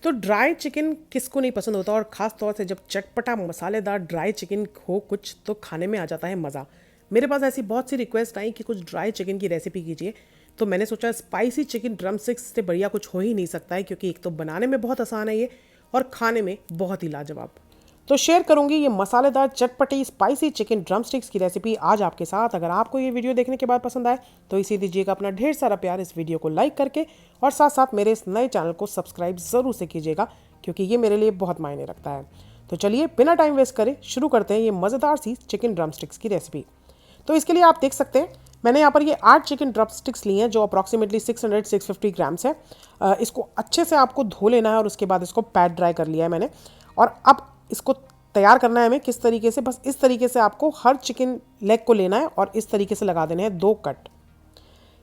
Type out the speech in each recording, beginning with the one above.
तो dry chicken किसको नहीं पसंद होता, और ख़ास तौर से जब चटपटा मसालेदार ड्राई चिकन हो कुछ, तो खाने में आ जाता है मज़ा। मेरे पास ऐसी बहुत सी रिक्वेस्ट आई कि कुछ ड्राई चिकन की रेसिपी कीजिए, तो मैंने सोचा स्पाइसी चिकन ड्रम स्टिक्स से बढ़िया कुछ हो ही नहीं सकता है, क्योंकि एक तो बनाने में बहुत आसान है ये, और खाने में बहुत ही लाजवाब। तो शेयर करूंगी ये मसालेदार चटपटी स्पाइसी चिकन ड्रम स्टिक्स की रेसिपी आज आपके साथ। अगर आपको ये वीडियो देखने के बाद पसंद आए तो इसे दीजिएगा अपना ढेर सारा प्यार इस वीडियो को लाइक करके, और साथ साथ मेरे इस नए चैनल को सब्सक्राइब ज़रूर से कीजिएगा, क्योंकि ये मेरे लिए बहुत मायने रखता है। तो चलिए बिना टाइम वेस्ट करे शुरू करते हैं ये मज़ेदार सी चिकन ड्रम स्टिक्स की रेसिपी। तो इसके लिए आप देख सकते हैं मैंने यहाँ पर ये 8 चिकन ड्रम स्टिक्स लिए हैं, जो अप्रॉक्सीमेटली 600-650 ग्राम्स है। इसको अच्छे से आपको धो लेना है, और उसके बाद इसको पैट ड्राई कर लिया है मैंने। और अब इसको तैयार करना है हमें किस तरीके से, बस इस तरीके से आपको हर चिकन लेग को लेना है और इस तरीके से लगा देने हैं 2 कट।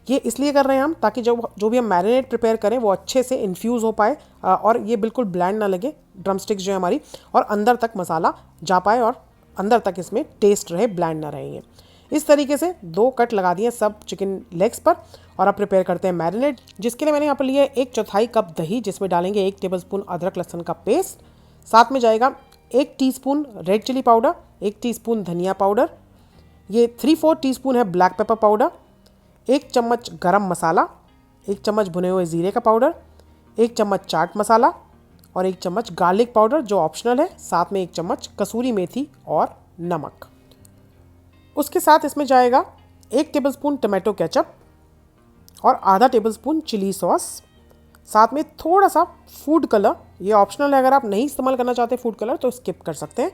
ये इसलिए कर रहे हैं हम ताकि जो भी हम मैरिनेट प्रिपेयर करें वो अच्छे से इन्फ्यूज़ हो पाए, और ये बिल्कुल ब्लैंड ना लगे ड्रम स्टिक्स जो है हमारी, और अंदर तक मसाला जा पाए और अंदर तक इसमें टेस्ट रहे, ब्लैंड ना रहे। इस तरीके से 2 कट लगा दिए सब चिकन लेग्स पर। और अब प्रिपेयर करते हैं मैरिनेट, जिसके लिए मैंने यहाँ पर लिया है 1/4 कप दही, जिसमें डालेंगे 1 टेबलस्पून अदरक लहसुन का पेस्ट। साथ में जाएगा 1 teaspoon red chilli powder, 1 teaspoon धनिया पाउडर, ये 3/4 टीस्पून है ब्लैक पेपर पाउडर, 1 चम्मच गरम मसाला, 1 चम्मच भुने हुए ज़ीरे का पाउडर, 1 चम्मच चाट मसाला, और 1 चम्मच गार्लिक पाउडर जो ऑप्शनल है, साथ में 1 चम्मच कसूरी मेथी और नमक। उसके साथ इसमें जाएगा 1 टेबलस्पून टमाटो केचप और आधा टेबलस्पून चिली सॉस, साथ में थोड़ा सा फूड कलर, ये ऑप्शनल है, अगर आप नहीं इस्तेमाल करना चाहते फूड कलर तो स्किप कर सकते हैं,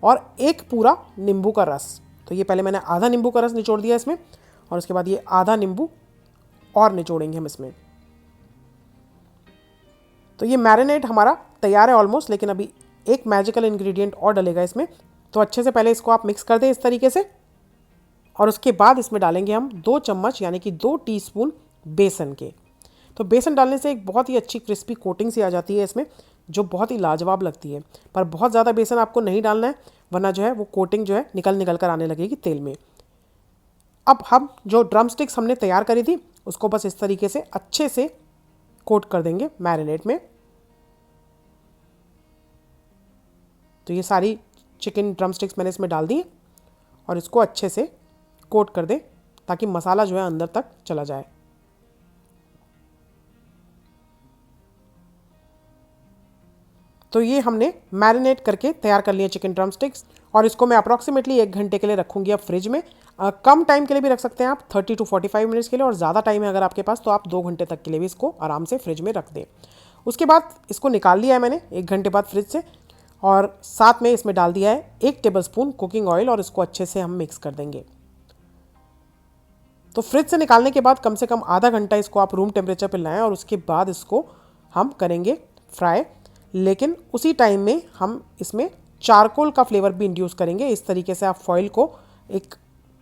और 1 पूरा नींबू का रस। तो ये पहले मैंने आधा नींबू का रस निचोड़ दिया इसमें, और उसके बाद ये आधा नींबू और निचोड़ेंगे हम इसमें। तो ये मैरिनेट हमारा तैयार है ऑलमोस्ट, लेकिन अभी एक मैजिकल इंग्रेडिएंट और डलेगा इसमें। तो अच्छे से पहले इसको आप मिक्स कर दें इस तरीके से, और उसके बाद इसमें डालेंगे हम 2 चम्मच यानी कि 2 टीस्पून बेसन के। तो बेसन डालने से एक बहुत ही अच्छी क्रिस्पी कोटिंग सी आ जाती है इसमें, जो बहुत ही लाजवाब लगती है। पर बहुत ज़्यादा बेसन आपको नहीं डालना है, वरना जो है वो कोटिंग जो है निकल कर आने लगेगी तेल में। अब हम जो ड्रम स्टिक्स हमने तैयार करी थी उसको बस इस तरीके से अच्छे से कोट कर देंगे मैरिनेट में। तो ये सारी चिकन ड्रम स्टिक्स मैंने इसमें डाल दी, और इसको अच्छे से कोट कर दें ताकि मसाला जो है अंदर तक चला जाए। तो ये हमने मैरिनेट करके तैयार कर लिए चिकन ड्रम स्टिक्स, और इसको मैं अप्रॉक्सीमेटली 1 घंटे के लिए रखूँगी अब फ्रिज में। कम टाइम के लिए भी रख सकते हैं आप, 30 to 45 मिनट्स के लिए, और ज़्यादा टाइम है अगर आपके पास तो आप 2 घंटे तक के लिए भी इसको आराम से फ्रिज में रख दें। उसके बाद इसको निकाल लिया है मैंने 1 घंटे बाद फ्रिज से, और साथ में इसमें डाल दिया है 1 टेबलस्पून कुकिंग ऑयल, और इसको अच्छे से हम मिक्स कर देंगे। तो फ्रिज से निकालने के बाद कम से कम आधा घंटा इसको आप रूम टेम्परेचर पर लाएँ, और उसके बाद इसको हम करेंगे फ्राई। लेकिन उसी टाइम में हम इसमें चारकोल का फ्लेवर भी इंड्यूस करेंगे। इस तरीके से आप फॉइल को एक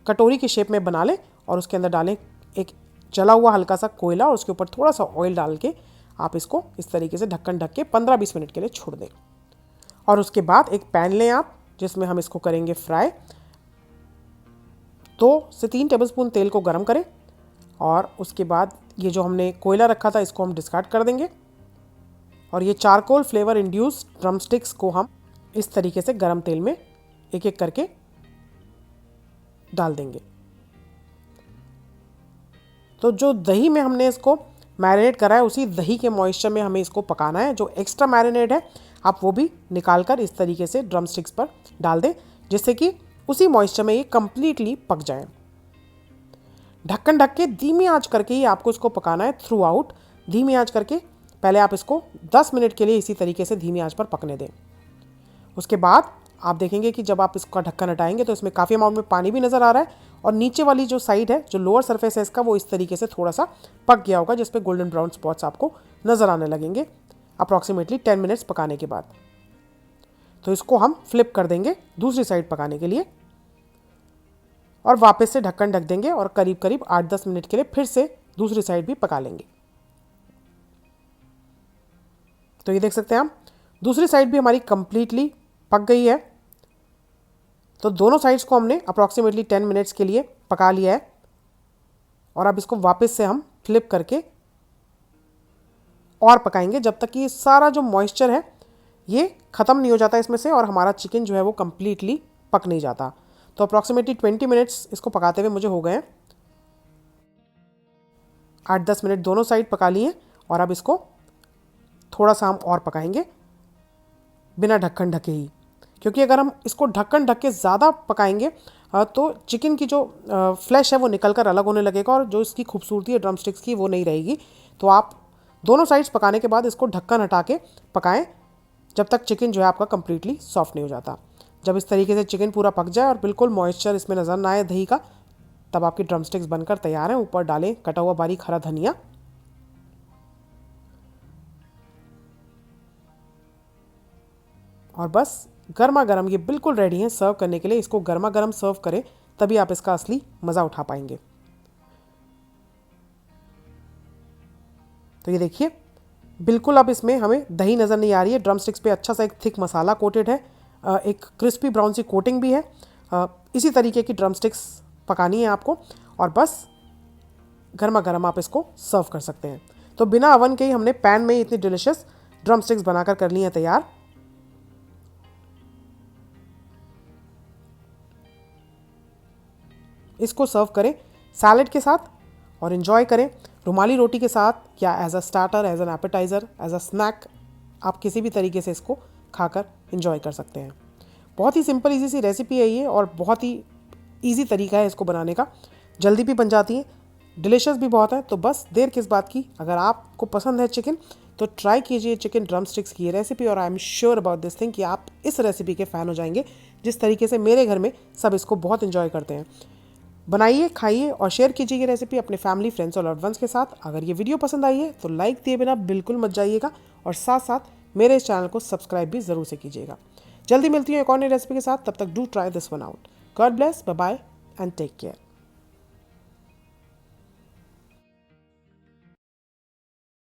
कटोरी की शेप में बना लें, और उसके अंदर डालें एक जला हुआ हल्का सा कोयला, और उसके ऊपर थोड़ा सा ऑयल डाल के आप इसको इस तरीके से ढक्कन ढक के 15-20 मिनट के लिए छोड़ दें। और उसके बाद एक पैन लें आप, जिसमें हम इसको करेंगे फ्राई। 2 से 3 टेबलस्पून तेल को गर्म करें, और उसके बाद ये जो हमने कोयला रखा था इसको हम डिस्कार्ड कर देंगे, और ये charcoal flavour induced drum sticks को हम इस तरीके से गरम तेल में एक एक करके डाल देंगे। तो जो दही में हमने इसको मैरिनेट करा है, उसी दही के मॉइस्चर में हमें इसको पकाना है। जो एक्स्ट्रा मैरिनेट है आप वो भी निकाल कर इस तरीके से ड्रम स्टिक्स पर डाल दें, जिससे कि उसी मॉइस्चर में ये कम्प्लीटली पक जाए। ढक्कन ढक के धीमी आंच करके ही आपको इसको पकाना है थ्रू आउट। धीमी आंच करके पहले आप इसको 10 मिनट के लिए इसी तरीके से धीमी आंच पर पकने दें। उसके बाद आप देखेंगे कि जब आप इसका ढक्कन हटाएंगे तो इसमें काफ़ी अमाउंट में पानी भी नज़र आ रहा है, और नीचे वाली जो साइड है, जो लोअर सरफेस है इसका, वो इस तरीके से थोड़ा सा पक गया होगा, जिस पे गोल्डन ब्राउन स्पॉट्स आपको नज़र आने लगेंगे अप्रॉक्सीमेटली 10 मिनट्स पकाने के बाद। तो इसको हम फ्लिप कर देंगे दूसरी साइड पकाने के लिए, और वापस से ढक्कन ढक देंगे, और करीब करीब 8-10 मिनट के लिए फिर से दूसरी साइड भी पका लेंगे। तो ये देख सकते हैं हम, दूसरी साइड भी हमारी कंप्लीटली पक गई है। तो दोनों साइड्स को हमने अप्रॉक्सीमेटली 10 मिनट्स के लिए पका लिया है, और अब इसको वापस से हम फ्लिप करके और पकाएंगे जब तक कि ये सारा जो मॉइस्चर है ये ख़त्म नहीं हो जाता इसमें से और हमारा चिकन जो है वो कम्प्लीटली पक नहीं जाता। तो अप्रॉक्सीमेटली 20 मिनट्स इसको पकाते हुए मुझे हो गए हैं। 8-10 मिनट दोनों साइड पका लिए और अब इसको थोड़ा सा हम और पकाएंगे बिना ढक्कन ढके ही, क्योंकि अगर हम इसको ढक्कन ढक के ज़्यादा पकाएंगे तो चिकन की जो फ्लैश है वो निकल कर अलग होने लगेगा और जो इसकी खूबसूरती है ड्रम स्टिक्स की वो नहीं रहेगी। तो आप दोनों साइड्स पकाने के बाद इसको ढक्कन हटा के पकाएं जब तक चिकन जो है आपका कम्प्लीटली सॉफ्ट नहीं हो जाता। जब इस तरीके से चिकन पूरा पक जाए और बिल्कुल मॉइस्चर इसमें नज़र ना आए दही का, तब आपकी ड्रम स्टिक्स बनकर तैयार हैं। ऊपर डालें कटा हुआ बारीक हरा धनिया और बस गर्मा गर्म ये बिल्कुल रेडी हैं सर्व करने के लिए। इसको गर्मा गर्म सर्व करें तभी आप इसका असली मज़ा उठा पाएंगे। तो ये देखिए बिल्कुल अब इसमें हमें दही नज़र नहीं आ रही है। ड्रम स्टिक्स पे अच्छा सा एक थिक मसाला कोटेड है, एक क्रिस्पी ब्राउन सी कोटिंग भी है। इसी तरीके की ड्रम स्टिक्स पकानी है आपको और बस गर्मा गर्म आप इसको सर्व कर सकते हैं। तो बिना अवन के ही हमने पैन में ही इतनी डिलिशियस ड्रम स्टिक्स बनाकर कर ली हैं तैयार। इसको सर्व करें सैलड के साथ और इन्जॉय करें रुमाली रोटी के साथ या as a starter, as an appetiser, as a snack. आप किसी भी तरीके से इसको खाकर इन्जॉय कर सकते हैं। बहुत ही सिंपल इजी सी रेसिपी है ये और बहुत ही इजी तरीका है इसको बनाने का। जल्दी भी बन जाती है, डिलिशियस भी बहुत है। तो बस देर किस बात की, अगर आपको पसंद है चिकन तो ट्राई कीजिए चिकन ड्रम स्टिक्स की ये रेसिपी और I am sure about this thing कि आप इस रेसिपी के फ़ैन हो जाएंगे जिस तरीके से मेरे घर में सब इसको बहुत इन्जॉय करते हैं। बनाइए, खाइए और शेयर कीजिए ये रेसिपी अपने फैमिली, फ्रेंड्स और लव्ड वंस के साथ। अगर ये वीडियो पसंद आई है तो लाइक दिए बिना बिल्कुल मत जाइएगा और साथ साथ मेरे इस चैनल को सब्सक्राइब भी ज़रूर से कीजिएगा। जल्दी मिलती हूँ एक और नई रेसिपी के साथ, तब तक do try this one out. God bless, bye bye and take care.